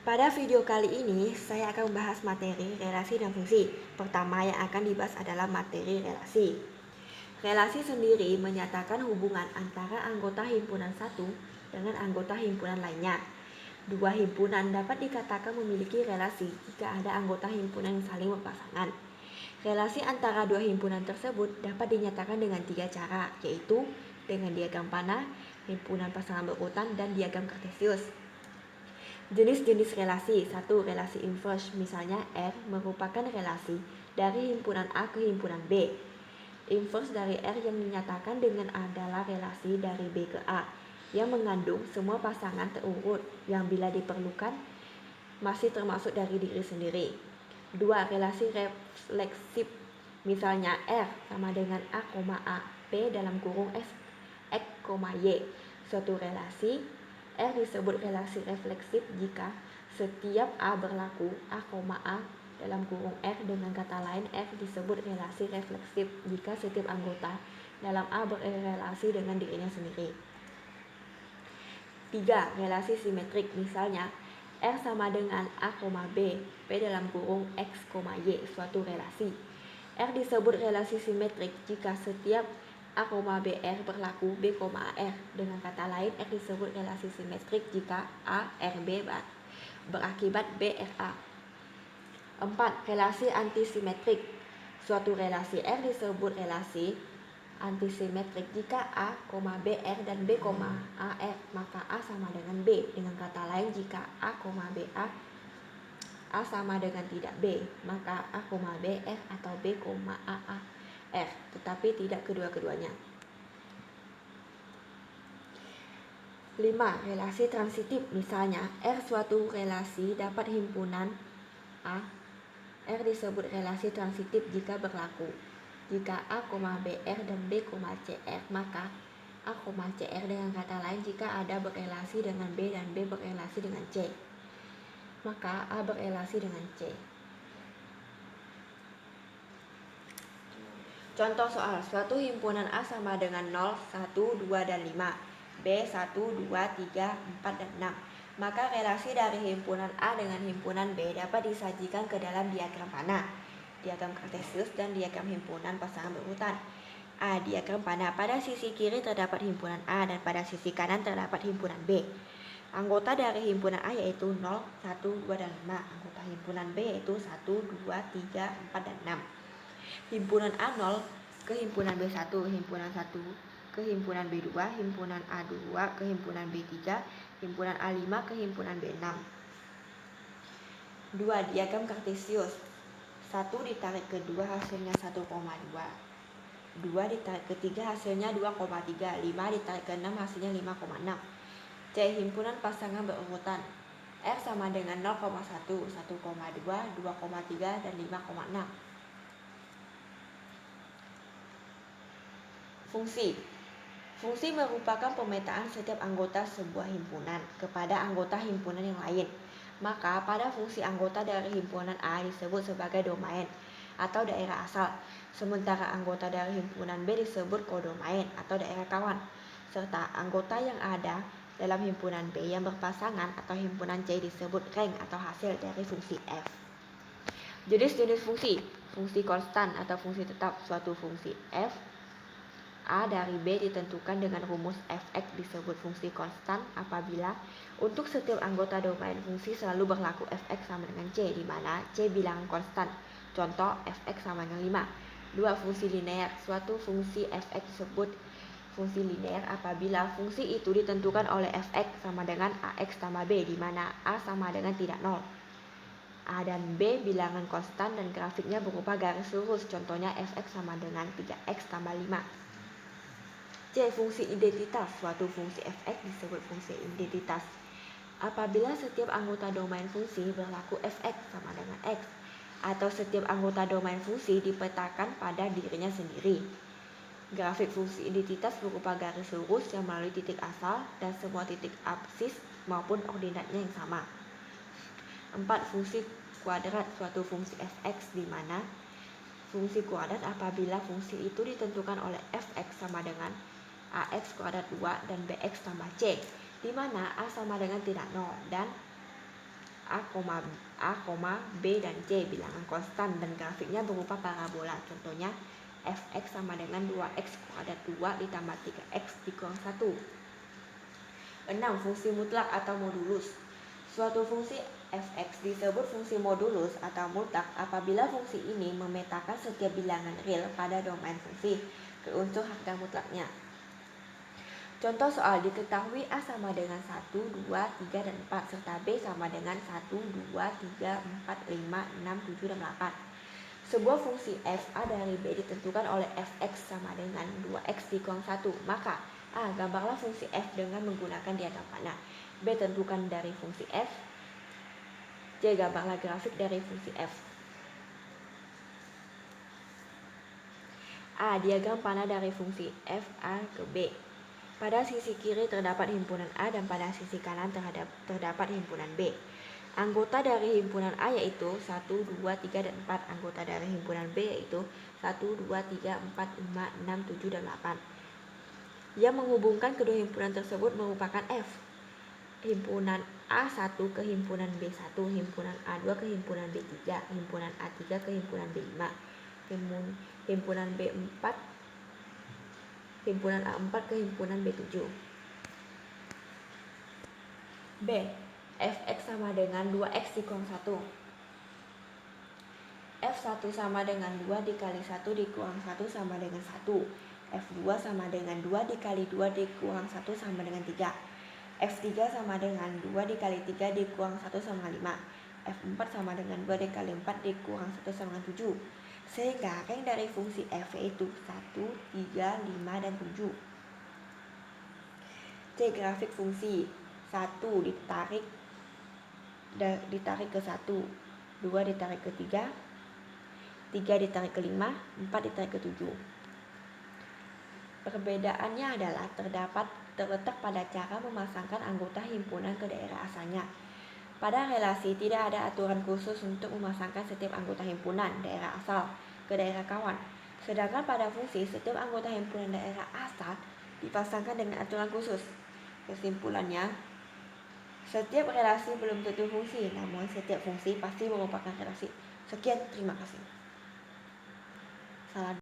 Pada video kali ini, saya akan membahas materi relasi dan fungsi. Pertama yang akan dibahas adalah materi relasi. Relasi sendiri menyatakan hubungan antara anggota himpunan satu dengan anggota himpunan lainnya. Dua himpunan dapat dikatakan memiliki relasi jika ada anggota himpunan yang saling berpasangan. Relasi antara dua himpunan tersebut dapat dinyatakan dengan 3 cara, yaitu dengan diagram panah, himpunan pasangan berurutan, dan diagram kartesius. Jenis-jenis relasi. 1. Relasi inverse, misalnya R merupakan relasi dari himpunan A ke himpunan B. Inverse dari R yang dinyatakan dengan adalah relasi dari B ke A yang mengandung semua pasangan terurut yang bila diperlukan masih termasuk dari diri sendiri. 2. Relasi refleksif, misalnya R sama dengan A, B dalam kurung X, Y. Suatu relasi R disebut relasi refleksif jika setiap A berlaku A, dalam kurung R. Dengan kata lain, R disebut relasi refleksif jika setiap anggota dalam A berrelasi dengan dirinya sendiri. 3. Relasi simetrik, misalnya R sama dengan A, B dalam kurung X, Y. Suatu relasi R disebut relasi simetrik jika setiap A, B, R berlaku B, A, R. Dengan kata lain, R disebut relasi simetrik jika A, R, B berakibat B, R, A. 4. Relasi antisimetrik. Suatu relasi R disebut relasi antisimetrik jika A, B, R dan B, A, R, maka A sama dengan B. Dengan kata lain, jika A, B, A sama dengan tidak B, maka A, B, R atau B, A, R, tetapi tidak kedua-keduanya. 5. Relasi transitif, misalnya R suatu relasi dapat himpunan A. R disebut relasi transitif jika berlaku jika A, B, R dan B, C, R, maka A, C, R. Dengan kata lain, jika ada berrelasi dengan B dan B berrelasi dengan C, maka A berrelasi dengan C. Contoh soal, suatu himpunan A sama dengan 0, 1, 2, dan 5, B 1, 2, 3, 4, dan 6. Maka relasi dari himpunan A dengan himpunan B dapat disajikan ke dalam diagram panah, diagram kartesius, dan diagram himpunan pasangan berurutan. A. Diagram panah. Pada sisi kiri terdapat himpunan A dan pada sisi kanan terdapat himpunan B. Anggota dari himpunan A yaitu 0, 1, 2, dan 5. Anggota himpunan B yaitu 1, 2, 3, 4, dan 6. Himpunan A0 ke himpunan B1, himpunan 1 ke himpunan B2, himpunan A2 ke himpunan B3, himpunan A5 ke himpunan B6. 2. Diagram kartesius. 1 ditarik ke 2 hasilnya 1,2. 2 ditarik ke 3 hasilnya 2,3. 5 ditarik ke 6 hasilnya 5,6. C. Himpunan pasangan berurutan. R sama dengan 0,1, 1,2, 2,3, dan 5,6. Fungsi. Fungsi merupakan pemetaan setiap anggota sebuah himpunan kepada anggota himpunan yang lain. Maka pada fungsi anggota dari himpunan A disebut sebagai domain atau daerah asal, sementara anggota dari himpunan B disebut kodomain atau daerah kawan, serta anggota yang ada dalam himpunan B yang berpasangan atau himpunan C disebut rank atau hasil dari fungsi F. Jenis-jenis fungsi. Fungsi konstan atau fungsi tetap. Suatu fungsi F A dari B ditentukan dengan rumus Fx disebut fungsi konstan apabila untuk setiap anggota domain fungsi selalu berlaku Fx sama dengan C, di mana C bilangan konstan. Contoh, Fx sama dengan 5. 2. Fungsi linear. Suatu fungsi Fx disebut fungsi linear apabila fungsi itu ditentukan oleh Fx sama dengan Ax tambah B, di mana A sama dengan tidak 0. A dan B bilangan konstan dan grafiknya berupa garis lurus. Contohnya Fx sama dengan 3x tambah 5. C. Fungsi identitas. Suatu fungsi Fx disebut fungsi identitas apabila setiap anggota domain fungsi berlaku Fx sama dengan X, atau setiap anggota domain fungsi dipetakan pada dirinya sendiri. Grafik fungsi identitas berupa garis lurus yang melalui titik asal dan semua titik absis maupun ordinatnya yang sama. 4. Fungsi kuadrat. Suatu fungsi Fx di mana fungsi kuadrat apabila fungsi itu ditentukan oleh Fx sama dengan Ax kuadrat 2 dan Bx tambah C, di mana A sama dengan tidak 0 dan A, B, dan C bilangan konstan dan grafiknya berupa parabola. Contohnya fx sama dengan 2x kuadrat 2 ditambah 3x dikurang 1. 6. Fungsi mutlak atau modulus. Suatu fungsi fx disebut fungsi modulus atau mutlak apabila fungsi ini memetakan setiap bilangan real pada domain fungsi ke unsur harga mutlaknya. Contoh soal, diketahui A sama dengan 1, 2, 3, dan 4 serta B sama dengan 1, 2, 3, 4, 5, 6, 7, dan 8. Sebuah fungsi f A dari B ditentukan oleh fx sama dengan 2x dikurang 1. Maka A. Gambarlah fungsi f dengan menggunakan diagram panah. B. Tentukan dari fungsi f. C. Gambarlah grafik dari fungsi f. A. Diagram panah dari fungsi f A ke B. Pada sisi kiri terdapat himpunan A dan pada sisi kanan terdapat himpunan B. Anggota dari himpunan A yaitu 1, 2, 3, dan 4. Anggota dari himpunan B yaitu 1, 2, 3, 4, 5, 6, 7, dan 8. Yang menghubungkan kedua himpunan tersebut merupakan F. Himpunan A1 ke himpunan B1, himpunan A2 ke himpunan B3, himpunan A3 ke himpunan B5, himpunan B4, himpunan A4 ke himpunan B7. B. Fx sama dengan 2x dikurang 1. F1 sama dengan 2 dikali 1 dikurang 1 sama dengan 1. F2 sama dengan 2 dikali 2 dikurang 1 sama dengan 3. F3 sama dengan 2 dikali 3 dikurang 1 sama 5. F4 sama dengan 2 dikali 4 dikurang 1 sama dengan 7. Sehingga rank dari fungsi f yaitu 1, 3, 5, dan 7. C. Grafik fungsi 1 ditarik ke 1, 2 ditarik ke 3, 3 ditarik ke 5, 4 ditarik ke 7. Perbedaannya adalah terletak pada cara memasangkan anggota himpunan ke daerah asalnya. Pada relasi tidak ada aturan khusus untuk memasangkan setiap anggota himpunan daerah asal ke daerah kawan. Sedangkan pada fungsi setiap anggota himpunan daerah asal dipasangkan dengan aturan khusus. Kesimpulannya, setiap relasi belum tentu fungsi, namun setiap fungsi pasti merupakan relasi. Sekian, terima kasih. Salam.